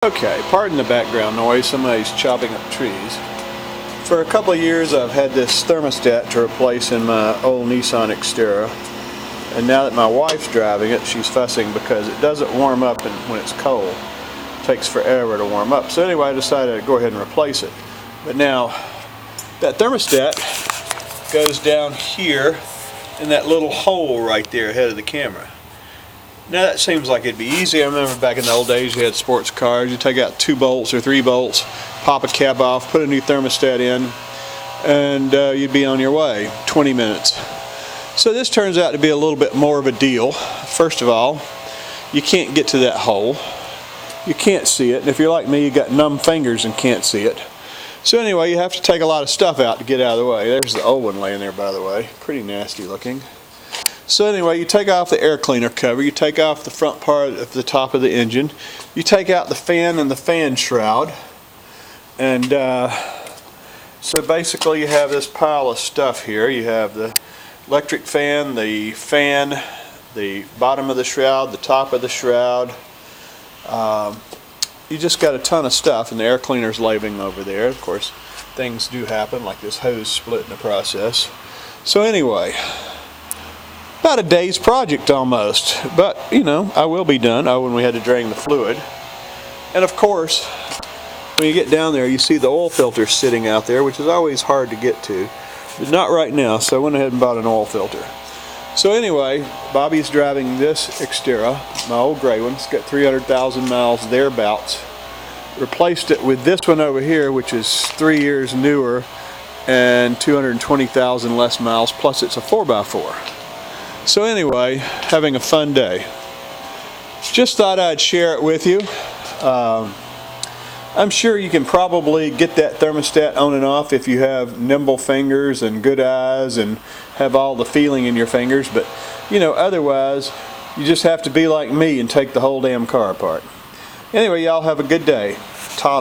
Okay, pardon the background noise, somebody's chopping up trees. For a couple of years I've had this thermostat to replace in my old Nissan Xterra, and now that my wife's driving it, she's fussing because it doesn't warm up when it's cold. It takes forever to warm up. So anyway, I decided to go ahead and replace it. But now, that thermostat goes down here in that little hole right there ahead of the camera. Now that seems like it'd be easy. I remember back in the old days you had sports cars. You take out 2 bolts or 3 bolts, pop a cap off, put a new thermostat in, and you'd be on your way. 20 minutes. So this turns out to be a little bit more of a deal. First of all, you can't get to that hole. You can't see it, and if you're like me, you got numb fingers and can't see it. So anyway, you have to take a lot of stuff out to get out of the way. There's the old one laying there, by the way. Pretty nasty looking. So anyway, you take off the air cleaner cover, you take off the front part of the top of the engine, you take out the fan and the fan shroud, and so basically you have this pile of stuff here. You have the electric fan, the bottom of the shroud, the top of the shroud. You just got a ton of stuff, and the air cleaner's laying over there. Of course, things do happen, like this hose split in the process. So anyway, about a day's project almost, but you know, I will be done. When we had to drain the fluid. And of course, when you get down there, you see the oil filter sitting out there, which is always hard to get to, but not right now, so I went ahead and bought an oil filter. So anyway, Bobby's driving this Xterra, my old gray one. It's got 300,000 miles thereabouts. Replaced it with this one over here, which is 3 years newer and 220,000 less miles, plus it's a 4x4. So anyway, having a fun day. Just thought I'd share it with you. I'm sure you can probably get that thermostat on and off if you have nimble fingers and good eyes and have all the feeling in your fingers, but you know, otherwise you just have to be like me and take the whole damn car apart. Anyway, y'all have a good day. Toddle.